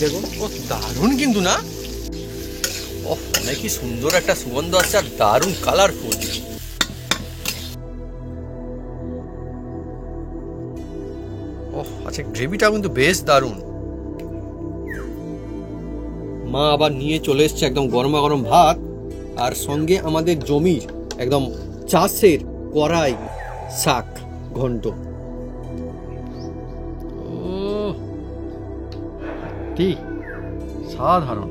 দেখুন, ও দারুণ কিন্তু না? ও অনেকই সুন্দর একটা সুগন্ধ আসছে আর দারুণ কালারফুল। ও আচ্ছা, গ্রেভিটা কিন্তু বেশ দারুণ। মা আবার নিয়ে চলে এসছে একদম গরমা গরম ভাত, আর সঙ্গে আমাদের জমির একদম চাষের কড়াই শাক ঘন্ট। ঠিক সাধারণ।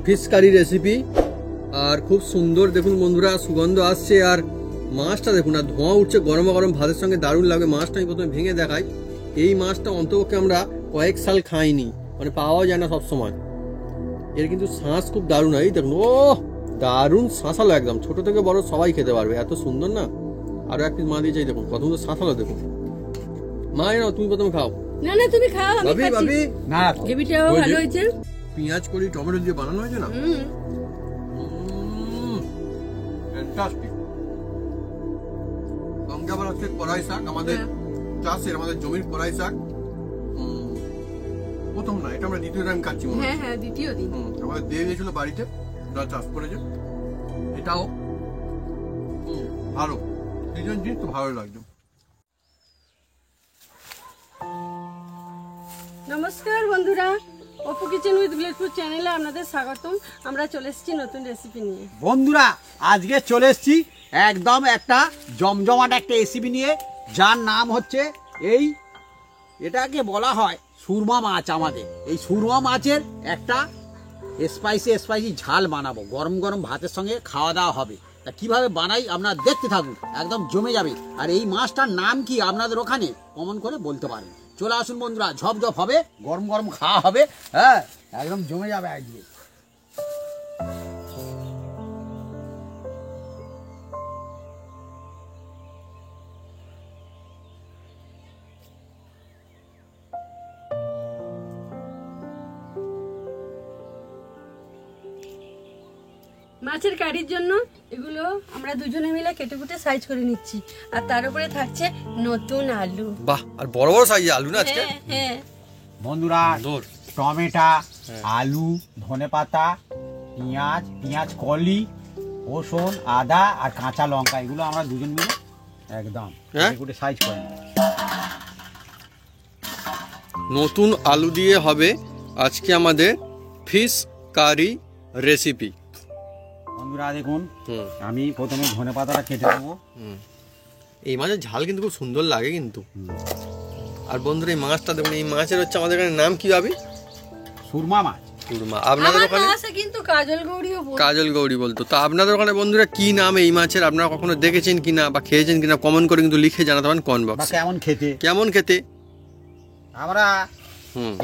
ফিশ কারি রেসিপি, আর খুব সুন্দর দেখুন বন্ধুরা, সুগন্ধ আসছে। আর মাছটা দেখুন, আর ধোঁয়া উঠছে গরমা গরম ভাতের সঙ্গে, দারুণ লাগবে। মাছটা আমি প্রথমে ভেঙে দেখাই। এই মাছটা অন্তপক্ষে আমরা কয়েক সাল খাইনি, মানে পাওয়া যায় না সবসময়। এর কিন্তু শাঁস খুব দারুণ হয়, দেখুন। ও দারুণ শাঁসালো, একদম ছোট থেকে বড় সবাই খেতে পারবে, এত সুন্দর না। আরো এক পিস মা দিয়ে চাই, দেখুন কত সুন্দর শাঁসালো। দেখুন মা, নাও তুমি প্রথমে খাও। না না তুমি খাও, আমি ভাবি খাচ্ছি। ভাবি না গ্রেভিটাও ভালো হয়েছে। পেঁয়াজ করি টমেটো দিয়ে বানানো হয়েছে না, ফ্যান্টাস্টিক। সঙ্গে আবার হচ্ছে কড়াই শাক, আমাদের চাষের, আমাদের জমির কড়াই শাক। প্রথম না, এটা আমরা দ্বিতীয় টাইম খাচ্ছি মনে হয়। হ্যাঁ দ্বিতীয় দিন আমাদের দিয়ে গেছিল বাড়িতে, যারা চাষ করেছে। এটাও ভালো, সিজন জিনিস তো ভালো লাগছে। নমস্কার বন্ধুরা, অপু কিচেন উইথ গ্লেডফুড চ্যানেলে আপনাদের স্বাগতম। আমরা চলে এসেছি নতুন রেসিপি নিয়ে। বন্ধুরা আজকে চলে এসেছি একদম একটা জমজমাট একটা রেসিপি নিয়ে, যার নাম হচ্ছে এটাকে বলা হয় সুরমা মাছ। আমাদের এই সুরমা মাছের একটা স্পাইসি ঝাল বানাবো, গরম গরম ভাতের সঙ্গে খাওয়া দাওয়া হবে। তা কিভাবে বানাই আপনারা দেখতে থাকুন, একদম জমে যাবে। আর এই মাছটার নাম কি আপনাদের ওখানে কমেন্ট করে বলতে পারেন। চলে আসুন বন্ধুরা, ঝপঝপ হবে, গরম গরম খাওয়া হবে। হ্যাঁ, একদম জমে যাবে আজকে। মাছের কারির জন্য এগুলো আমরা দুজনে মিলে কেটে কুটে সাইজ করে নিচ্ছি, আর তার উপরে থাকছে নতুন আলু। বাহ, আর বড় বড় সাইজের আলু না আজকে। হ্যাঁ বন্ধুরা টমেটো, আলু, ধনেপাতা, পেঁয়াজ কলি, রসুন, আদা আর কাঁচা লঙ্কা, এগুলো আমরা দুজন মিলে একদম কেটে সাইজ করে নিই। নতুন আলু দিয়ে হবে আজকে আমাদের ফিশ কারি রেসিপি। বন্ধুরা দেখুন, আমি প্রথমে ধনেপাতাটা কেটে নেবো। এই মাছের ঝাল কিন্তু খুব সুন্দর লাগে কিন্তু। আর বন্ধুরা এই মাছটা দেখুন, এই মাছের হচ্ছে আমাদের এখানে নাম কি হবে? সুরমা মাছ। সুরমা। আপনাদের ওখানে কিন্তু কাজল গৌড়িও বলে। কাজল গৌড়ি বলতো। তো আপনাদের ওখানে বন্ধুরা কি নাম এই মাছের? আপনারা কখনো দেখেছেন কিনা বা খেয়েছেন কিনা কমেন্ট করে কিন্তু লিখে জানাতে পারেন কমেন্ট বক্সে। কেমন খেতে আমরা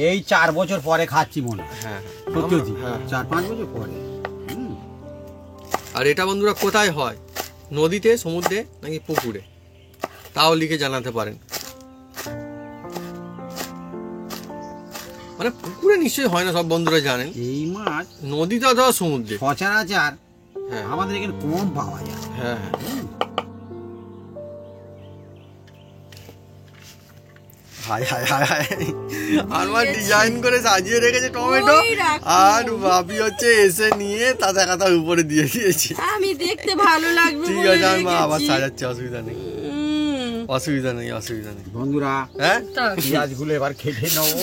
এই 4 বছর পরে খাচ্ছি মনে হয়। হ্যাঁ সত্যি 4-5 বছর পরে। আর এটা বন্ধুরা কোথায় হয়? নদীতে, সমুদ্রে নাকি পুকুরে? তাও লিখে জানাতে পারেন। মানে পুকুরে নিশ্চয়ই হয় না, সব বন্ধুরা জানেন। এই মাছ নদীতে অথবা সমুদ্রে সচরাচর আমাদের এখানে কম পাওয়া যায়। হ্যাঁ আর মা ডিজাইন করে সাজিয়ে রেখেছে টমেটো, আর ভাবি হচ্ছে এসে নিয়ে তাজা কাতার উপরে দিয়ে দিয়েছে। আমি দেখতে ভালো লাগবে। ঠিক আছে, আর মা আবার সাজাচ্ছে, অসুবিধা নেই। বন্ধুরা পেঁয়াজগুলো এবার কেটে নেবো।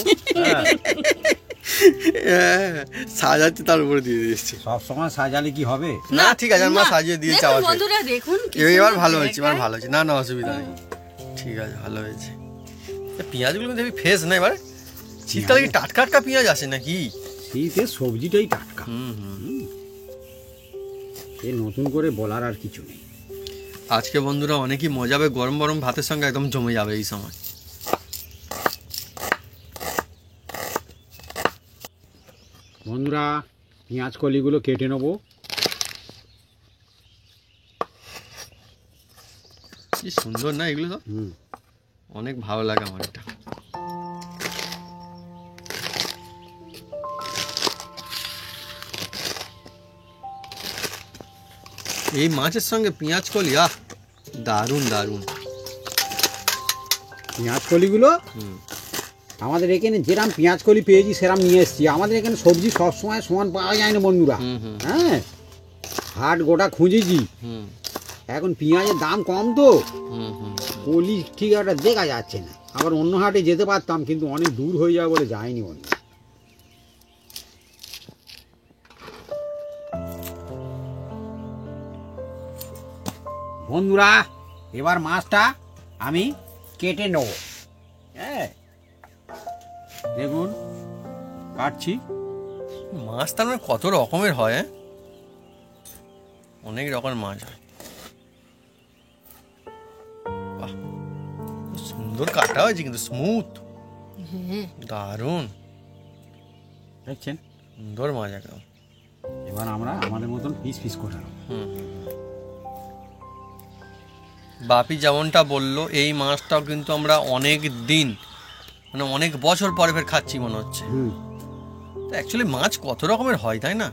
সাজাচ্ছে, তার উপরে দিয়ে দিয়েছে। সবসময় সাজালে কি হবে? না ঠিক আছে, মা সাজিয়ে দিয়েছে। বন্ধুরা দেখুন, এবার ভালো হয়েছে, এবার ভালো হয়েছে। না অসুবিধা নেই, ঠিক আছে, ভালো হয়েছে। পেঁয়াজগুলো কিন্তু ফ্রেশ না, এবার শীতকালে কি টাটকা পেঁয়াজ আসে নাকি? শীতের সবজিটাই টাটকা। নতুন করে বলার আর কিছু নেই। আজকে বন্ধুরা অনেকই মজা হবে, গরম গরম ভাতের সঙ্গে একদম জমে যাবে এই সময়। বন্ধুরা পেঁয়াজ কলিগুলো কেটে নেবো। কি সুন্দর না এগুলো, তো অনেক ভালো লাগে আমার এটা। এই মাছের সঙ্গে পেঁয়াজ কলি, আহ দারুণ দারুণ। পেঁয়াজ কলিগুলো আমাদের এখানে যেরাম পেঁয়াজ কলি পেয়েছি সেরাম নিয়ে এসেছি। আমাদের এখানে সবজি সবসময় সমান পাওয়া যায় না বন্ধুরা। হ্যাঁ, হাট গোটা খুঁজেছি, এখন পেঁয়াজের দাম কম তো কলি ঠিক একটা দেখা যাচ্ছে না। আবার অন্য হাটে যেতে পারতাম, কিন্তু অনেক দূর হয়ে যাবে বলে যায়নি বন্ধু। বন্ধুরা এবার মাছটা আমি কেটে নেব। হ্যাঁ দেখুন কাটছি। মাছ তার মানে কত রকমের হয়, হ্যাঁ অনেক রকমের মাছ হয়। বাহ, সুন্দর কাটা হয়েছে কিন্তু স্মুথ, দারুণ দেখছেন, সুন্দর মাছ একদম। এবার আমরা আমাদের মতন পিস পিস করে নেব। বাপি যেমনটা বললো, এই মাছটাও কিন্তু আমরা অনেক দিন মানে অনেক বছর পরে ফের খাচ্ছি মনে হচ্ছে। তো অ্যাকচুয়ালি মাছ কত রকমের হয় তাই না?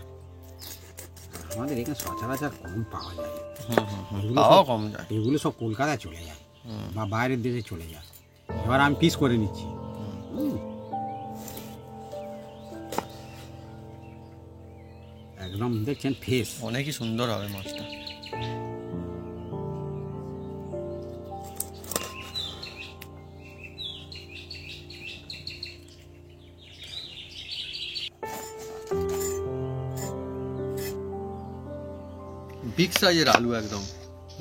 আমাদের এখানে সচরাচর কম পাওয়া যায়, পাওয়া কম যায়। এগুলো সব কলকাতায় চলে যায় বা বাইরের দেশে চলে যায়। এবার আমি পিস করে নিচ্ছি। একদম দেখছেন ফ্রেশ, অনেকই সুন্দর হবে মাছটা। বিগ সাইজের আলু, একদম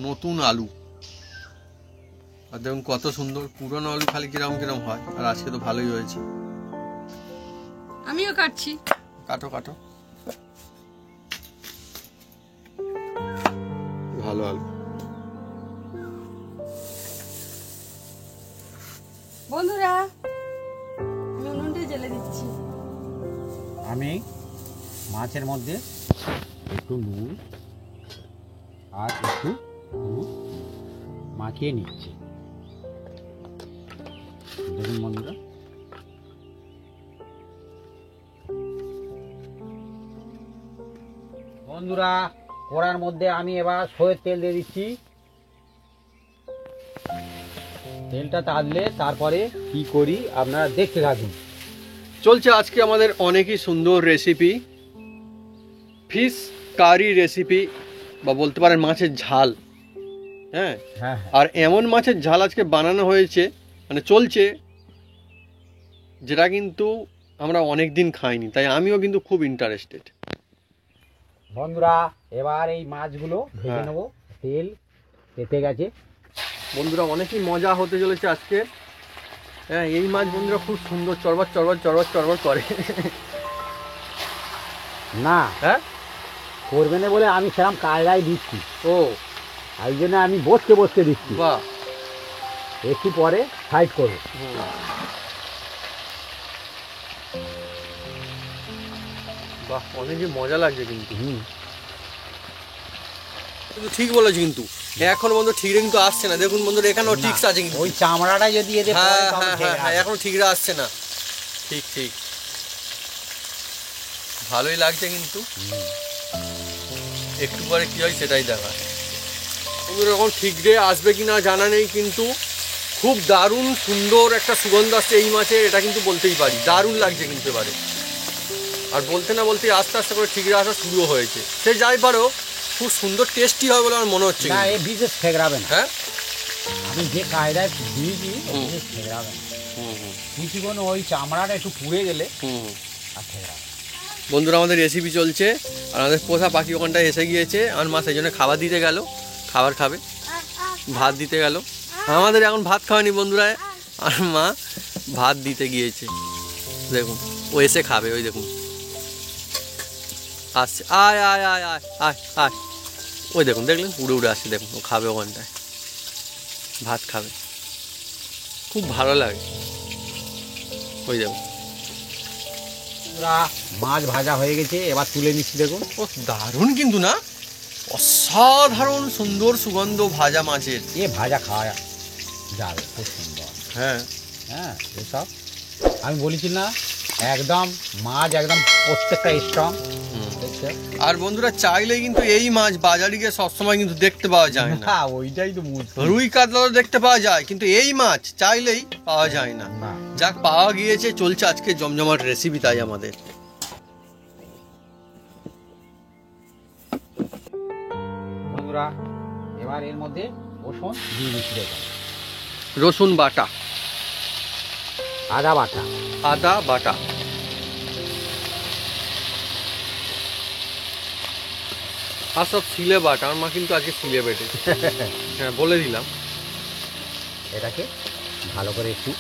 নতুন আলু। আর দেখুন কত সুন্দর, পুরনো আলু খালি কিরম কিরম হয়, আর আজকে তো ভালোই হয়েছে। আমিও কাটছি। কাটো কাটো, ভালো আলু। বন্ধুরা আমি উনুনটা জ্বেলে দিচ্ছি। আমি মাছের মধ্যে একটু নুন আর একটু হলুদ মাখিয়ে নিচ্ছি। দেখুন বন্ধুরা, বন্ধুরা কড়ার মধ্যে আমি এবার সয়ের তেল দিয়ে দিচ্ছি। তেলটা তাজলে তারপরে কি করি আপনারা দেখতে থাকুন। চলছে আজকে আমাদের অনেকই সুন্দর রেসিপি, ফিশ কারি রেসিপি, বা বলতে পারেন মাছের ঝাল। হ্যাঁ, হ্যাঁ আর এমন মাছের ঝাল আজকে বানানো হয়েছে, মানে চলছে, যেটা কিন্তু আমরা অনেক দিন খাইনি, তাই আমিও কিন্তু খুব ইন্টারেস্টেড। বন্ধুরা এবার এই মাছগুলো ভেজে হ্যাঁ। নেবো। তেল তেতে গেছে বন্ধুরা, অনেকই মজা হতে চলেছে আজকে। হ্যাঁ, এই মাছ বন্ধুরা খুব সুন্দর চড়বড় চড়বড় চড়বড় চড়বড় করে। না হ্যাঁ, করবে না বলে আমি সেরকম কায়দায় দিচ্ছি, ও এই জন্য আমি বসতে বসতে দিচ্ছি। বাহ, একটু পরে সাইড করবো। বাহ, অনেকই মজা লাগছে কিন্তু। কিন্তু ঠিক বলেছি, কিন্তু এখন বন্ধু ঠিক কিন্তু আসছে না। দেখুন বন্ধুরা, এখানেও ট্রিক্স আছে কিন্তু। ওই চামড়াটা যদি এদের হ্যাঁ পরে তখন হ্যাঁ ঠিক হ্যাঁ হ্যাঁ, আছে। এখনো ঠিকরা আসছে না। ঠিক ঠিক, ভালোই লাগছে কিন্তু। একটু পরে কি হয় সেটাই দেখা। বন্ধুরা এখন ঠিকরে আসবে কিনা জানা নেই, কিন্তু খুব দারুণ সুন্দর একটা সুগন্ধ আসছে এই মাছের, এটা কিন্তু বলতেই পারি। দারুণ লাগছে কিন্তু এবারে। আর বলতে না বলতে আস্তে আস্তে করে ঠিকরে আসা শুরু হয়েছে। সে যাই পারো, খুব সুন্দর টেস্টি হবে বলে আমার মনে হচ্ছে না, কিন্তু। এ বিশেষ ঠেকরাবে না। হ্যাঁ, আমি যে কায়দায় দিয়েছি বিশেষ ঠেকরাবে না। কিছুক্ষণ ওই চামড়াটা একটু পুড়ে গেলে আর ঠেকরাবে। বন্ধুরা আমাদের রেসিপি চলছে, আর আমাদের পোষা পাখি ওখানটায় এসে গিয়েছে। আমার মা সেই জন্য খাবার দিতে গেল, খাবার খাবে, ভাত দিতে গেল। আমাদের এখন ভাত খাওয়ানি বন্ধুরা, আর মা ভাত দিতে গিয়েছে। দেখুন ও এসে খাবে, ওই দেখুন আসছে, আয় আয় আয় আয় আয় আয়, ওই দেখুন, দেখলেন উড়ে উড়ে আসছে, দেখুন ও খাবে ওখানটায়, ভাত খাবে, খুব ভালো লাগে। ওই দেখুন মাছ ভাজা হয়ে গেছে, এবার তুলে নিচ্ছি। দেখুন ও দারুণ কিন্তু, না অসাধারণ সুন্দর সুগন্ধ ভাজা মাছের। এ ভাজা খাওয়া যাবে, খুব সুন্দর। হ্যাঁ, হ্যাঁ এসব আমি বলেছি না, একদম মাছ একদম প্রত্যেকটা স্ট্রং। আচ্ছা, আর বন্ধুরা চাইলে কিন্তু এই মাছ বাজারে গিয়ে সবসময় কিন্তু দেখতে পাওয়া যায় না। হ্যাঁ ওইটাই তো মুশকিল। রুই কাতলা তো দেখতে পাওয়া যায়, কিন্তু এই মাছ চাইলেই পাওয়া যায় না। না। যাক, পাওয়া গিয়েছে, চলছে আজকে জমজমাট রেসিপি তাই আমাদের। বন্ধুরা এবার এর মধ্যে রসুন দিয়ে দিচ্ছি, দেখুন রসুন বাটা, আদা বাটা, আদা বাটা, আর সব সিলে বাটা। আমার মা কিন্তু আজকে সিলে বেটে, হ্যাঁ বলে দিলাম। এটাকে ভালো করে একটু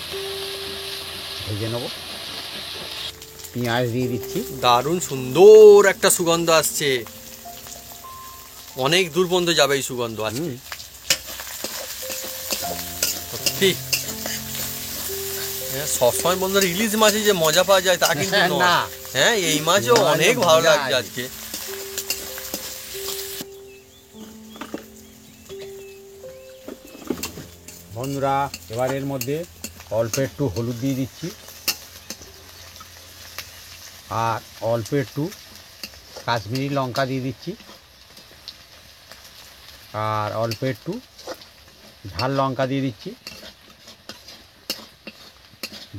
ভেজে নেব। পেঁয়াজ দিয়ে দিচ্ছি। দারুণ সুন্দর একটা সুগন্ধ আসছে, অনেক দূর পর্যন্ত যাবে এই সুগন্ধ আজকে সত্যি। হ্যাঁ, সবসময় বন্ধুরা ইলিশ মাছে যে মজা পাওয়া যায় তা কিন্তু নয়। না। হ্যাঁ, এই মাছও অনেক ভালো মজা লাগছে আছে। আজকে। বন্ধুরা এবার এর মধ্যে অল্প একটু হলুদ দিয়ে দিচ্ছি, আর অল্প একটু কাশ্মীরি লঙ্কা দিয়ে দিচ্ছি, আর অল্প একটু ঝাল লঙ্কা দিয়ে দিচ্ছি,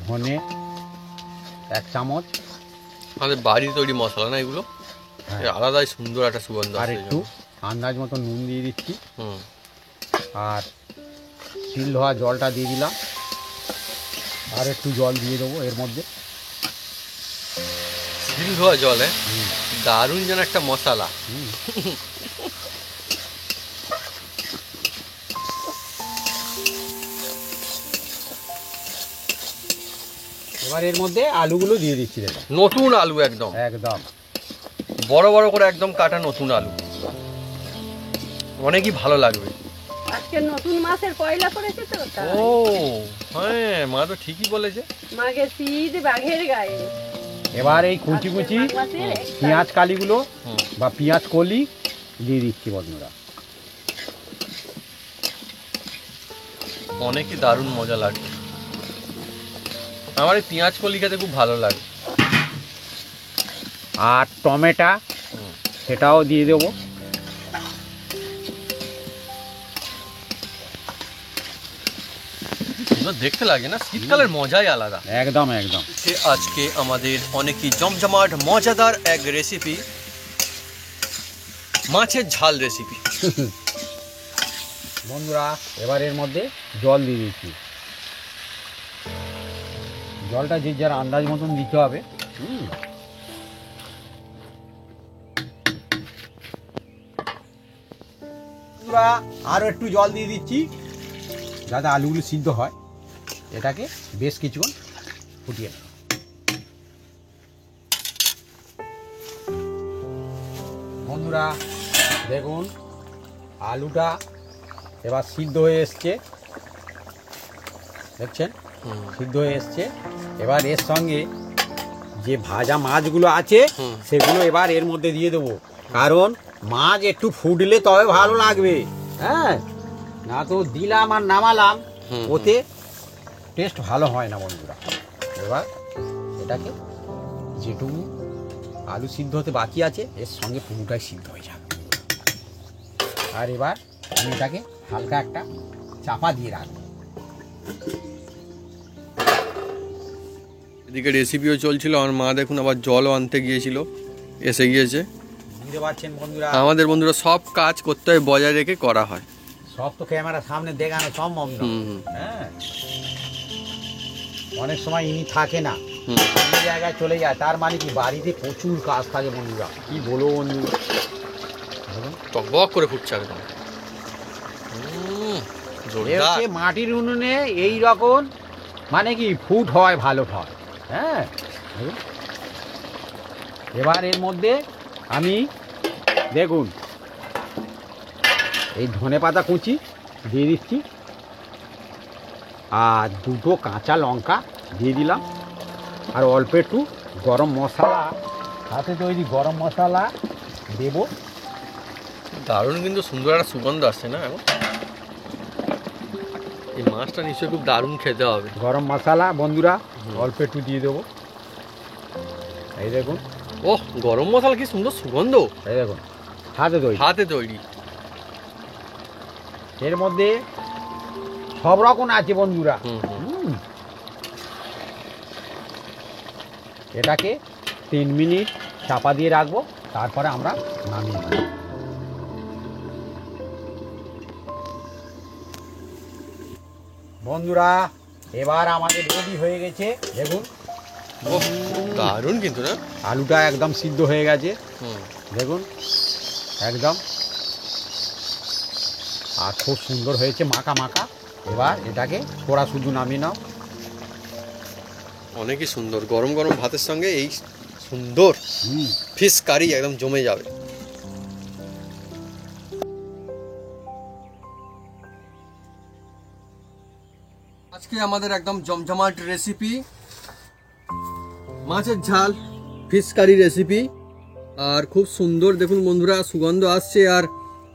ধনে 1 চামচ, আমাদের বাড়ির তৈরি মশলা না এগুলো, হ্যাঁ, এর আলাদাই সুন্দর একটা সুগন্ধ আর আসছে একটু যেন। আন্দাজ মতো নুন দিয়ে দিচ্ছি, হুম, আর শিল ধোয়া জলটা দিয়ে দিলাম, আর একটু জল দিয়ে দেবো এর মধ্যে। শিল ধোয়া জল, দারুণ যেন একটা মশলা। এবার এর মধ্যে আলুগুলো দিয়ে দিচ্ছি, দেখুন নতুন আলু, একদম একদম বড় বড় করে একদম কাটা নতুন আলু, অনেকই ভালো লাগবে। আজকে নতুন মাছের পয়লা পড়েছে তো তাই। ও হ্যাঁ, মা তো ঠিকই বলেছে। মাঘে শীত বাঘের গায়ে। এবার এই কুচি কুচি আজকে মাঘ মাসের 1 পেঁয়াজ কালিগুলো হুম, বা পেঁয়াজ কলি দিয়ে দিচ্ছি বন্ধুরা। অনেকই দারুণ মজা লাগবে। আমার এই পেঁয়াজ কলি খেতে খুব ভালো লাগে। আর টমেটো হুম, সেটাও দিয়ে দেবো। সুন্দর দেখতে লাগে না, শীতকালের মজাই আলাদা। একদম একদম। আজকে আমাদের অনেকই জমজমাট মজাদার এক রেসিপি, মাছের ঝাল রেসিপি। বন্ধুরা এবার এর মধ্যে জল দিয়ে দিচ্ছি। জলটা যে যার আন্দাজ মতন দিতে হবে। বন্ধুরা আরও একটু জল দিয়ে দিচ্ছি যাতে আলুগুলো সিদ্ধ হয়। এটাকে বেশ কিছুক্ষণ ফুটিয়ে নেব। বন্ধুরা দেখুন আলুটা এবার সিদ্ধ হয়ে এসছে, দেখছেন হুম, সিদ্ধ হয়ে এসছে। এবার এর সঙ্গে যে ভাজা মাছগুলো আছে হুম। সেগুলো এবার এর মধ্যে দিয়ে দেবো, কারণ মাছ একটু ফুটলে তবে ভালো লাগবে। হ্যাঁ, না তো দিলাম আর নামালাম, হুম, ওতে টেস্ট ভালো হয় না বন্ধুরা। এবার এটাকে যেটুকু আলু সিদ্ধ হতে বাকি আছে এর সঙ্গে পুরোটাই সিদ্ধ হয়ে যাবে। আর এবার আমি এটাকে হালকা একটা চাপা দিয়ে রাখবো। এদিকে রেসিপিও চলছিল, আমার মা দেখুন আবার জলও আনতে গিয়েছিল, এসে গিয়েছে। বুঝতে পারছেন বন্ধুরা, আমাদের বন্ধুরা সব কাজ করতে হয় বজায় রেখে করা হয়। সব তো ক্যামেরার সামনে দেখানো সম্ভব না। হুম, হুম, হ্যাঁ, অনেক সময় ইনি থাকে না, হুম। অন্য জায়গায় চলে যায়, তার মানে কি বাড়িতে প্রচুর কাজ থাকে বন্ধুরা। কি বলবো বন্ধু, দেখুন টকবক করে ফুটছে একদম। এ জোরদার। হচ্ছে মাটির উনুনে এই রকম মানে কি ফুট হয়, ভালো হয়। হ্যাঁ, দেখুন। এবার এর মধ্যে আমি দেখুন এই ধনেপাতা কুচি দিয়ে দিচ্ছি, আর 2টো কাঁচা লঙ্কা দিয়ে দিলাম, আর অল্প একটু গরম মশলা, হাতে তৈরি গরম মশলা দেব। দারুণ কিন্তু সুন্দর একটা সুগন্ধ আসছে না এখন। এই মাছটা নিশ্চয়ই খুব দারুণ খেতে হবে। গরম মশলা বন্ধুরা অল্প একটু দিয়ে দেবো। এই দেখুন ওহ, গরম মশলা কি সুন্দর সুগন্ধ, এই দেখুন হাতে তৈরি। হাতে তৈরি। এর মধ্যে সব রকম আছে বন্ধুরা। এটাকে 3 মিনিট চাপা দিয়ে রাখবো, তারপরে আমরা নামিয়ে নেব। বন্ধুরা এবার আমাদের রেডি হয়ে গেছে, দেখুন। ওহ, দারুণ কিন্তু না? আলুটা একদম সিদ্ধ হয়ে গেছে, দেখুন একদম, আর খুব সুন্দর হয়েছে মাখা মাখা। এবার এটাকে পোড়া শুধু নামিয়ে নাও। অনেকই সুন্দর, গরম গরম ভাতের সঙ্গে এই সুন্দর ফিশ কারি একদম জমে যাবে। আজকে আমাদের একদম জমজমাট রেসিপি, মাছের ঝাল ফিশ কারি রেসিপি। আর খুব সুন্দর দেখুন বন্ধুরা, সুগন্ধ আসছে, আর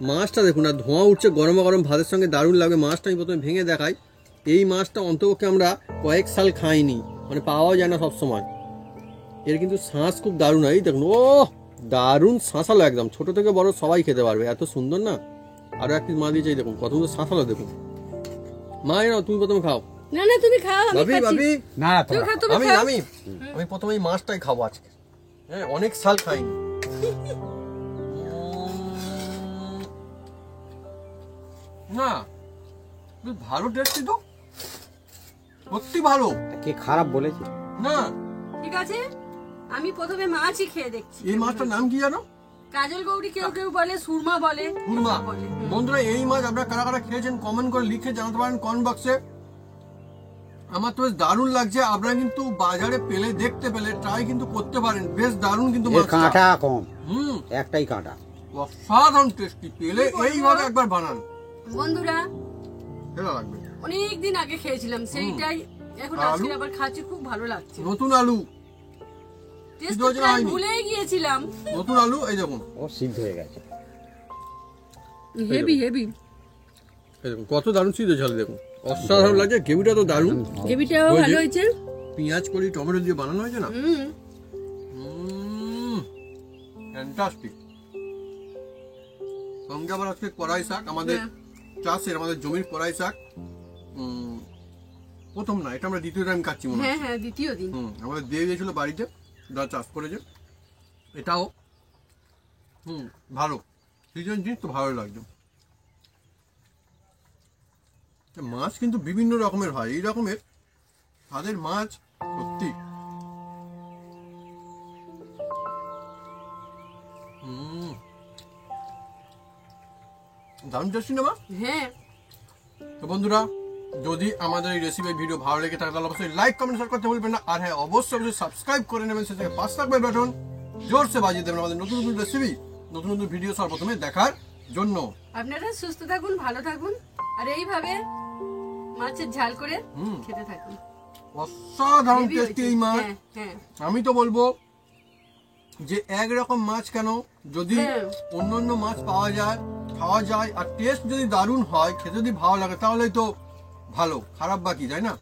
মাছটা দেখুন, আর ধোঁয়া উঠছে গরম গরম ভাতের সঙ্গে, দারুণ লাগবে। মাছটা আমি প্রথমে ভেঙে দেখাই। এই মাছটা অন্তপক্ষে আমরা কয়েক সাল খাইনি, মানে পাওয়াও যায় না সবসময়। এর কিন্তু শাঁস খুব দারুণ হয়, দেখুন ও দারুণ শাঁসালো, একদম ছোট থেকে বড় সবাই খেতে পারবে, এত সুন্দর না। আরো এক পিস মা দিয়েছে, দেখুন কত সুন্দর শাঁসালো, দেখুন। মা এনাও, তুমি প্রথমে খাও। না না, তুমি খাও, আমি ভাবি খাচ্ছি। ভাবি, না তুমি খাও, তুমি আমি খাও। আমি আমি প্রথমে এই মাছটাই খাবো আজকে। হ্যাঁ, অনেক সাল খাইনি। না, বেশ ভালো টেস্টি তো, সত্যি ভালো কে খারাপ বলেছে? না। ঠিক আছে, আমি প্রথমে মাছই খেয়ে দেখছি। এই মাছটার নাম কি জানো? কাজল গৌরী কেউ কেউ বলে, সুরমা বলে, হুরমা। বলে। বন্ধুরা এই মাছ আপনারা কারা কারা খেয়েছেন কমেন্ট করে লিখে জানাতে পারেন কমেন্ট বক্সে। আমার তো বেশ দারুণ লাগছে, আপনারা কিন্তু বাজারে পেলে, দেখতে পেলে ট্রাই কিন্তু করতে পারেন, বেশ দারুণ কিন্তু এর মাছটা। কাঁটা কম, হুম, একটাই কাঁটা। অসাধারণ টেস্টি, পেলে এইভাবে একবার বানান, বন্ধুরা ভালো লাগবে। অনেক দিন আগে খেয়েছিলাম, সেইটাই এখন আলু? আজকে আবার খাচ্ছি, খুব ভালো লাগছে। নতুন আলু, টেস্ট সিদ্ধ হয়েছে না হয়নি? ভুলেই গিয়েছিলাম। নতুন আলু, এই দেখুন, ও সিদ্ধ হয়ে গেছে। হেভি হেভি, এই দেখুন কত দারুণ সিদ্ধ ঝাল, দেখুন অসাধারণ লাগছে। গ্রেভিটা তো দারুণ, গ্রেভিটাও ওই যে- ভালো হয়েছে। পেঁয়াজ কলি টমেটো দিয়ে বানানো হয়েছে না, ফ্যান্টাস্টিক। সঙ্গে আবার আজকে কড়াই শাক, আমাদের হ্যাঁ। চাষের, আমাদের জমির কড়াই শাক। প্রথম না, এটা আমরা দ্বিতীয় টাইম খাচ্ছি মনে হয়। হ্যাঁ হ্যাঁ, দ্বিতীয় দিন। আমাদের দিয়ে দিয়েছিল বাড়িতে, যারা চাষ করেছে। এটাও ভালো, সিজন জিনিস তো ভালো লাগছে। মাছ কিন্তু বিভিন্ন রকমের হয়, এই রকমের স্বাদের মাছ সত্যি। দারুণ টেস্টি না মা? হ্যাঁ, তো বন্ধুরা, যদি আমাদের এই রেসিপি ভিডিও ভালো লেগে থাকে তাহলে অবশ্যই লাইক কমেন্ট শেয়ার করতে ভুলবেন না। আর হ্যাঁ, অবশ্যই সাবস্ক্রাইব করে নেবেন, সেটাকে পাঁচ থাকবে বাটন জোরসে বাজিয়ে দেবেন আমাদের নতুন নতুন রেসিপি, নতুন নতুন ভিডিও সর্বপ্রথমে দেখার জন্য। আপনারা সুস্থ থাকুন, ভালো থাকুন, আর এইভাবে মাছের ঝাল করে খেতে থাকুন। অসাধারণ হেভি টেস্টি হয়েছে। এই মাছ। হ্যাঁ, হ্যাঁ। আমি তো বলবো যে একরকম মাছ কেন, যদি হ্যাঁ। অন্য অন্য মাছ পাওয়া যায়, খাওয়া যায়, আর টেস্ট যদি দারুণ হয়, খেতে যদি ভালো লাগে, তাহলেই তো ভালো, খারাপ বাকি, তাই না?